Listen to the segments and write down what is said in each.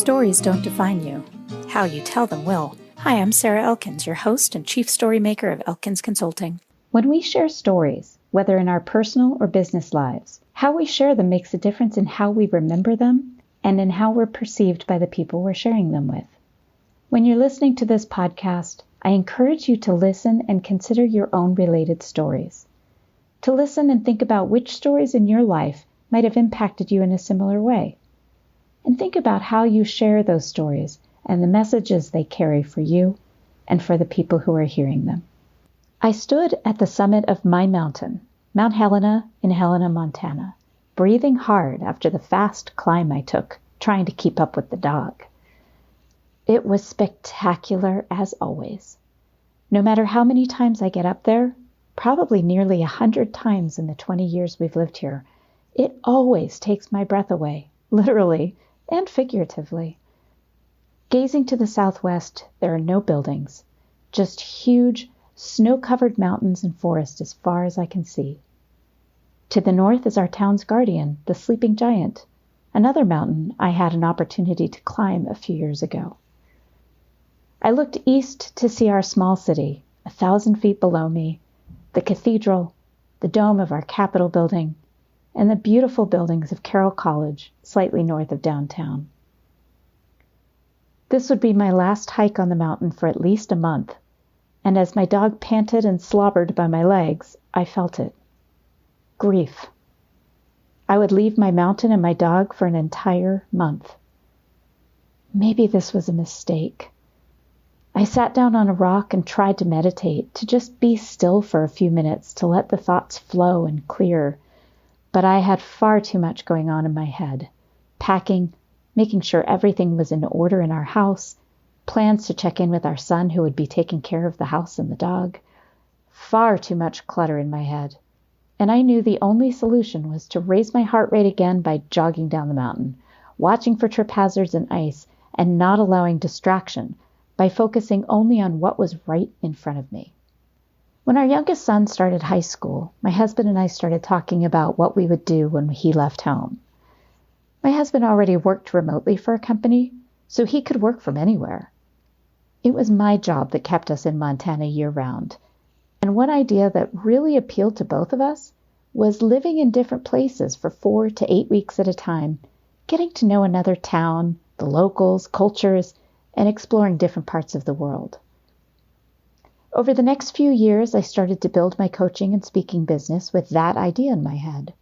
Stories don't define you. How you tell them will. Hi, I'm Sarah Elkins, your host and chief story maker of Elkins Consulting. When we share stories, whether in our personal or business lives, how we share them makes a difference in how we remember them and in how we're perceived by the people we're sharing them with. When you're listening to this podcast, I encourage you to listen and consider your own related stories. To listen and think about which stories in your life might have impacted you in a similar way. And think about how you share those stories and the messages they carry for you and for the people who are hearing them. I stood at the summit of my mountain, Mount Helena in Helena, Montana, breathing hard after the fast climb I took, trying to keep up with the dog. It was spectacular as always. No matter how many times I get up there, probably nearly 100 times in the 20 years we've lived here, it always takes my breath away, literally and figuratively. Gazing to the southwest, there are no buildings, just huge, snow-covered mountains and forest as far as I can see. To the north is our town's guardian, the sleeping giant, another mountain I had an opportunity to climb a few years ago. I looked east to see our small city, 1,000 feet below me, the cathedral, the dome of our Capitol building, and the beautiful buildings of Carroll College, slightly north of downtown. This would be my last hike on the mountain for at least a month, and as my dog panted and slobbered by my legs, I felt it. Grief. I would leave my mountain and my dog for an entire month. Maybe this was a mistake. I sat down on a rock and tried to meditate, to just be still for a few minutes, to let the thoughts flow and clear. But I had far too much going on in my head. Packing, making sure everything was in order in our house, plans to check in with our son who would be taking care of the house and the dog. Far too much clutter in my head. And I knew the only solution was to raise my heart rate again by jogging down the mountain, watching for trip hazards and ice, and not allowing distraction by focusing only on what was right in front of me. When our youngest son started high school, my husband and I started talking about what we would do when he left home. My husband already worked remotely for a company, so he could work from anywhere. It was my job that kept us in Montana year-round, and one idea that really appealed to both of us was living in different places for 4 to 8 weeks at a time, getting to know another town, the locals, cultures, and exploring different parts of the world. Over the next few years, I started to build my coaching and speaking business with that idea in my head.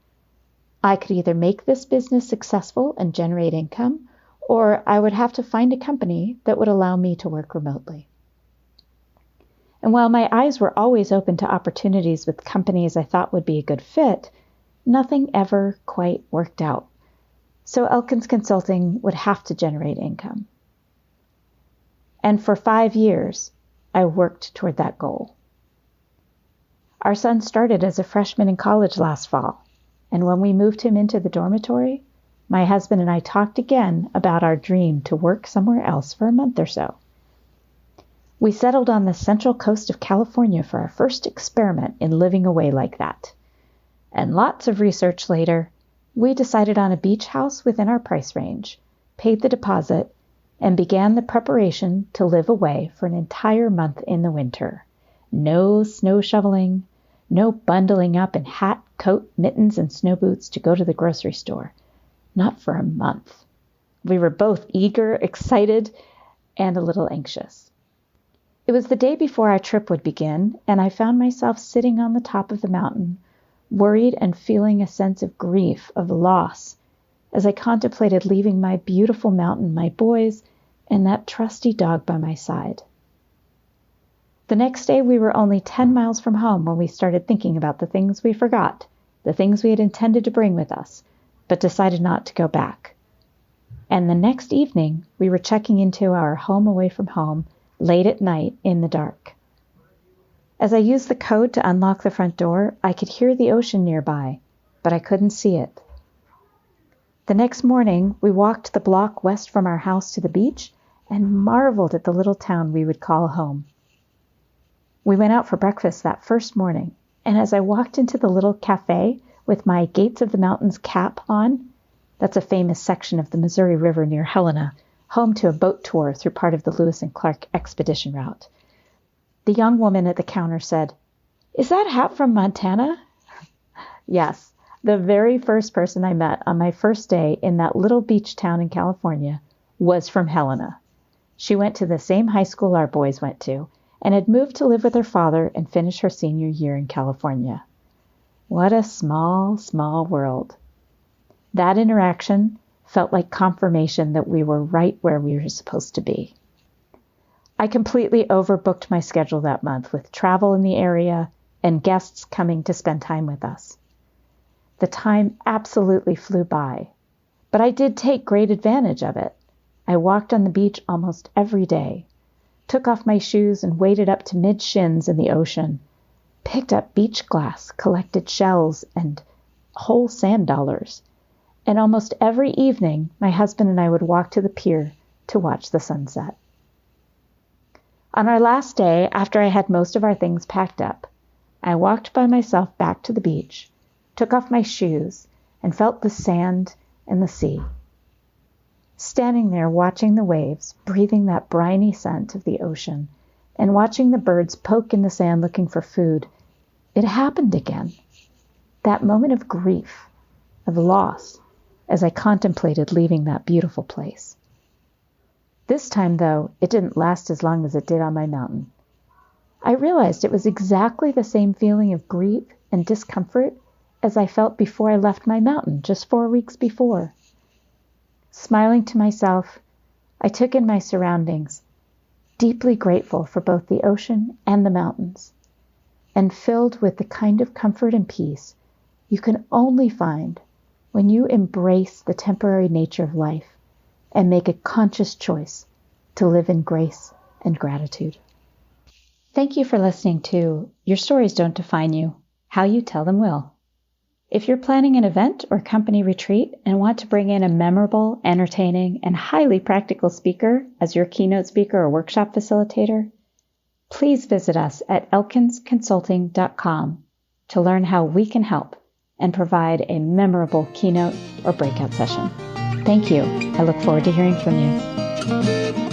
I could either make this business successful and generate income, or I would have to find a company that would allow me to work remotely. And while my eyes were always open to opportunities with companies I thought would be a good fit, nothing ever quite worked out. So Elkins Consulting would have to generate income. And for 5 years, I worked toward that goal. Our son started as a freshman in college last fall, and when we moved him into the dormitory, my husband and I talked again about our dream to work somewhere else for a month or so. We settled on the central coast of California for our first experiment in living away like that. And lots of research later, we decided on a beach house within our price range, paid the deposit, and began the preparation to live away for an entire month in the winter. No snow shoveling, no bundling up in hat, coat, mittens, and snow boots to go to the grocery store. Not for a month. We were both eager, excited, and a little anxious. It was the day before our trip would begin, and I found myself sitting on the top of the mountain, worried and feeling a sense of grief, of loss, as I contemplated leaving my beautiful mountain, my boys, and that trusty dog by my side. The next day we were only 10 miles from home when we started thinking about the things we forgot, the things we had intended to bring with us, but decided not to go back. And the next evening we were checking into our home away from home, late at night in the dark. As I used the code to unlock the front door, I could hear the ocean nearby, but I couldn't see it. The next morning, we walked the block west from our house to the beach and marveled at the little town we would call home. We went out for breakfast that first morning, and as I walked into the little cafe with my Gates of the Mountains cap on, that's a famous section of the Missouri River near Helena, home to a boat tour through part of the Lewis and Clark expedition route. The young woman at the counter said, "Is that hat from Montana?" Yes, the very first person I met on my first day in that little beach town in California was from Helena. She went to the same high school our boys went to and had moved to live with her father and finish her senior year in California. What a small, small world. That interaction felt like confirmation that we were right where we were supposed to be. I completely overbooked my schedule that month with travel in the area and guests coming to spend time with us. The time absolutely flew by, but I did take great advantage of it. I walked on the beach almost every day, took off my shoes and waded up to mid-shins in the ocean, picked up beach glass, collected shells and whole sand dollars, and almost every evening my husband and I would walk to the pier to watch the sunset. On our last day, after I had most of our things packed up, I walked by myself back to the beach, took off my shoes, and felt the sand and the sea. Standing there watching the waves, breathing that briny scent of the ocean, and watching the birds poke in the sand looking for food, it happened again. That moment of grief, of loss, as I contemplated leaving that beautiful place. This time, though, it didn't last as long as it did on my mountain. I realized it was exactly the same feeling of grief and discomfort as I felt before I left my mountain just 4 weeks before. Smiling to myself, I took in my surroundings, deeply grateful for both the ocean and the mountains, and filled with the kind of comfort and peace you can only find when you embrace the temporary nature of life and make a conscious choice to live in grace and gratitude. Thank you for listening to Your Stories Don't Define You, How You Tell Them Will. If you're planning an event or company retreat and want to bring in a memorable, entertaining, and highly practical speaker as your keynote speaker or workshop facilitator, please visit us at elkinsconsulting.com to learn how we can help and provide a memorable keynote or breakout session. Thank you. I look forward to hearing from you.